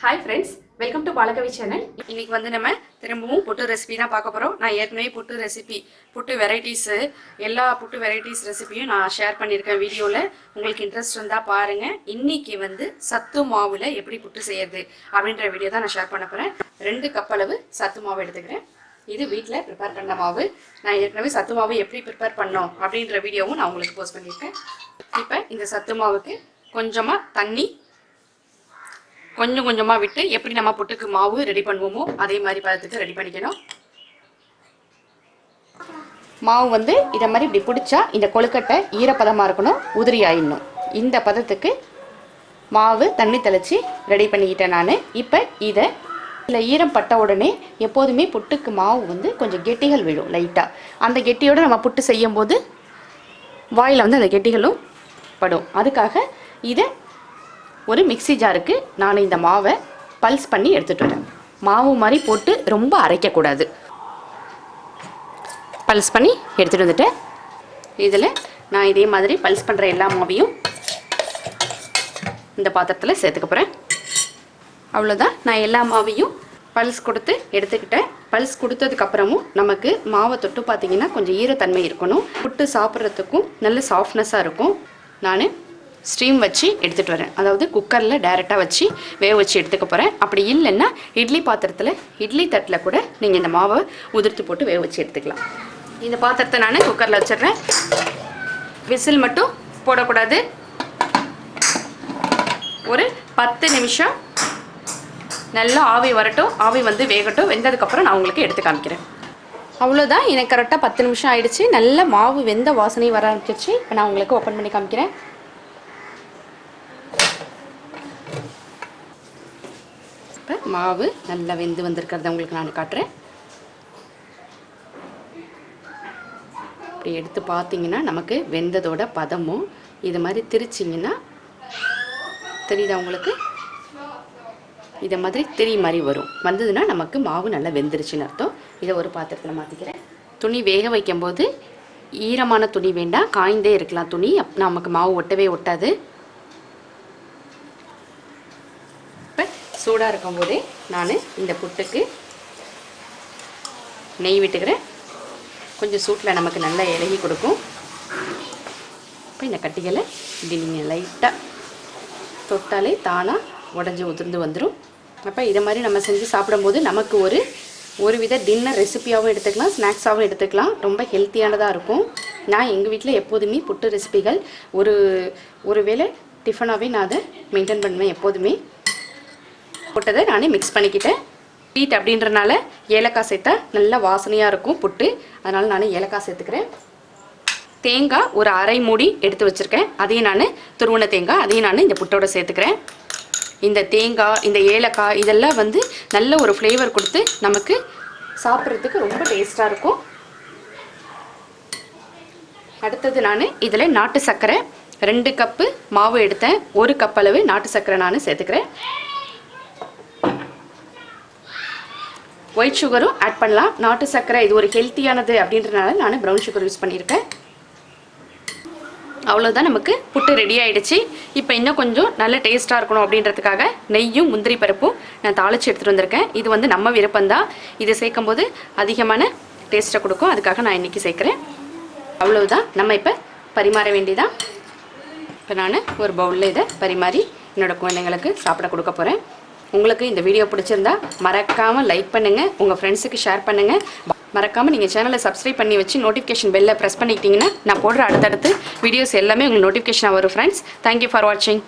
Hi friends, welcome to Balakavi channel. இன்னைக்கு வந்து நம்ம திரும்பவும் புட்டு ரெசிபி தான் பார்க்க போறோம். நான் ஏற்கனவே புட்டு ரெசிபி, புட்டு வெரைட்டிஸ் எல்லா புட்டு வெரைட்டிஸ் ரெசிபியும் நான் ஷேர் பண்ணிருக்கேன் வீடியோல. உங்களுக்கு இன்ட்ரஸ்ட் இருந்தா பாருங்க. இன்னைக்கு வந்து சத்து மாவுல எப்படி புட்டு செய்யறது அப்படிங்கற வீடியோ தான் நான் ஷேர் பண்ண போறேன். 2 கப் அளவு சத்து மாவு எடுத்துக்கிறேன். இது வீட்ல prepare பண்ண மாவு. நான் ஏற்கனவே சத்து மாவு எப்படி prepare பண்ணோம் அப்படிங்கற வீடியோவும் நான் உங்களுக்கு போஸ்ட் பண்ணிருக்கேன். இப்போ இந்த சத்து மாவுக்கு கொஞ்சமா தண்ணி கொஞ்சமா விட்டு எப்படி நம்ம புட்டுக்கு மாவு ரெடி பண்ணுவோமோ அதே மாதிரி பதத்துக்கு ரெடி பண்ணிக்கணும். மாவு வந்து இத மாதிரி இப்படி பிடிச்சா இந்த கொழுக்கட்டை ஈரப்பதமா இருக்கணும், உதிரி ஆயிடணும். இந்த பதத்துக்கு மாவு தண்ணி தெளிச்சு ரெடி பண்ணிக்கிட்டேன் நான். இப்போ இத இல்ல ஈரம் பட்ட உடனே எப்போதுமே புட்டுக்கு மாவு வந்து கொஞ்சம் கெட்டிகள் விழும் லைட்டா. அந்த கெட்டியோட நம்ம புட்டு செய்யும்போது வாயில வந்து அந்த கெட்டிகளும் படும். அதுக்காக இத ஒரு மிக்ஸி ஜாருக்கு நான் இந்த மாவை பல்ஸ் பண்ணி எடுத்துட்டு வரேன். மாவு மாதிரி போட்டு ரொம்ப அரைக்க கூடாது. பல்ஸ் பண்ணி எடுத்துட்டு வந்துட்டேன். இதில் நான் இதே மாதிரி பல்ஸ் பண்ணுற எல்லா மாவையும் இந்த பாத்திரத்தில் சேர்த்துக்க போகிறேன். அவ்வளோதான், நான் எல்லா மாவையும் பல்ஸ் கொடுத்து எடுத்துக்கிட்டேன். பல்ஸ் கொடுத்ததுக்கப்புறமும் நமக்கு மாவை தொட்டு பார்த்தீங்கன்னா கொஞ்சம் ஈரத்தன்மை இருக்கணும். புட்டு சாப்பிட்றதுக்கும் நல்ல சாஃப்ட்னஸாக இருக்கும். நான் ஸ்டீம் வச்சு எடுத்துகிட்டு வரேன். அதாவது குக்கரில் டைரெக்டாக வச்சு வேக வச்சு எடுத்துக்க போகிறேன். அப்படி இல்லைன்னா இட்லி பாத்திரத்தில் இட்லி தட்டில் கூட நீங்கள் இந்த மாவை உதிர்த்து போட்டு வேக வச்சு எடுத்துக்கலாம். இந்த பாத்திரத்தை நான் குக்கரில் வச்சிடுறேன். விசில் மட்டும் போடக்கூடாது. ஒரு 10 நிமிஷம் நல்லா ஆவி வரட்டும். ஆவி வந்து வேகட்டும். வெந்ததுக்கப்புறம் நான் உங்களுக்கு எடுத்து காமிக்கிறேன். அவ்வளோதான், எனக்கு கரெக்டாக 10 நிமிஷம் ஆயிடுச்சு. நல்ல மாவு வெந்த வாசனை வர ஆரம்பிச்சிருச்சு. இப்போ நான் உங்களுக்கு ஓப்பன் பண்ணி காமிக்கிறேன். இப்போ மாவு நல்லா வெந்து வந்திருக்கிறத உங்களுக்கு நான் காட்டுறேன். இப்படி எடுத்து பார்த்தீங்கன்னா நமக்கு வெந்ததோட பதமும் இது மாதிரி திரிச்சிங்கன்னா தெரியுதா உங்களுக்கு? இதை மாதிரி திரி மாதிரி வரும். வந்ததுன்னா நமக்கு மாவு நல்லா வெந்துருச்சுன்னு அர்த்தம். இதை ஒரு பாத்திரத்தில் மாற்றிக்கிறேன். துணி வேக வைக்கும்போது ஈரமான துணி வேண்டாம், காய்ந்தே இருக்கலாம் துணி. நமக்கு மாவு ஒட்டவே ஒட்டாது. சூடாக இருக்கும்போதே நான் இந்த புட்டுக்கு நெய் விட்டுக்கிறேன். கொஞ்சம் சூட்டில் நமக்கு நல்லா இலகி கொடுக்கும். இப்போ இந்த கட்டிகளை இப்படி நீங்கள் லைட்டாக தொட்டாலே தானாக உடஞ்சி உதிர்ந்து வந்துடும். அப்போ இதை மாதிரி நம்ம செஞ்சு சாப்பிடும்போது நமக்கு ஒரு வித டின்னர் ரெசிபியாகவும் எடுத்துக்கலாம், ஸ்நாக்ஸாகவும் எடுத்துக்கலாம். ரொம்ப ஹெல்த்தியானதாக இருக்கும். நான் எங்கள் வீட்டில் எப்போதுமே புட்டு ரெசிபிகள் ஒரு வேளை டிஃபனாகவே நான் அதை மெயின்டைன் பண்ணுவேன். எப்போதுமே போட்டதை நானே மிக்ஸ் பண்ணிக்கிட்டேன். ஸ்வீட் அப்படின்றனால ஏலக்காய் சேர்த்தா நல்லா வாசனையாக இருக்கும் புட்டு. அதனால் நான் ஏலக்காய் சேர்த்துக்கிறேன். தேங்காய் ஒரு அரை மூடி எடுத்து வச்சுருக்கேன். அதையும் நான் துருவன தேங்காய் அதையும் நான் இந்த புட்டோட சேர்த்துக்கிறேன். இந்த தேங்காய் இந்த ஏலக்காய் இதெல்லாம் வந்து நல்ல ஒரு ஃப்ளேவர் கொடுத்து நமக்கு சாப்பிட்றதுக்கு ரொம்ப டேஸ்ட்டாக இருக்கும். அடுத்தது நான் இதில் நாட்டு சர்க்கரை 2 கப்பு மாவு எடுத்தேன். 1 கப் அளவு நாட்டு சர்க்கரை நான் சேர்த்துக்கிறேன். ஒயிட் சுகரும் ஆட் பண்ணலாம். நாட்டு சர்க்கரை இது ஒரு ஹெல்த்தியானது அப்படின்றனால நான் ப்ரௌன் சுகர் யூஸ் பண்ணியிருக்கேன். அவ்வளோதான், நமக்கு புட்டு ரெடி ஆகிடுச்சு. இப்போ இன்னும் கொஞ்சம் நல்ல டேஸ்ட்டாக இருக்கணும் அப்படின்றதுக்காக நெய்யும் முந்திரி பருப்பும் நான் தாளித்து எடுத்துகிட்டு வந்திருக்கேன். இது வந்து நம்ம விருப்பம்தான். இதை சேர்க்கும் போது அதிகமான டேஸ்ட்டை கொடுக்கும். அதுக்காக நான் இன்றைக்கி சேர்க்குறேன். அவ்வளவுதான், நம்ம இப்போ பரிமாற வேண்டியதான். இப்போ நான் ஒரு பவுலில் இதை பரிமாறி என்னோடய குழந்தைங்களுக்கு சாப்பிட கொடுக்க போகிறேன். உங்களுக்கு இந்த வீடியோ பிடிச்சிருந்தா மறக்காமல் லைக் பண்ணுங்கள், உங்கள் ஃப்ரெண்ட்ஸுக்கு ஷேர் பண்ணுங்கள். மறக்காமல் நீங்கள் சேனலை சப்ஸ்கிரைப் பண்ணி வச்சு நோட்டிஃபிகேஷன் பெல்லை ப்ரெஸ் பண்ணிக்கிட்டிங்கன்னா நான் போடுற அடுத்தடுத்து வீடியோஸ் எல்லாமே உங்களுக்கு நோட்டிஃபிகேஷனாக வரும் ஃப்ரெண்ட்ஸ். தேங்க்யூ ஃபார் வாட்சிங்.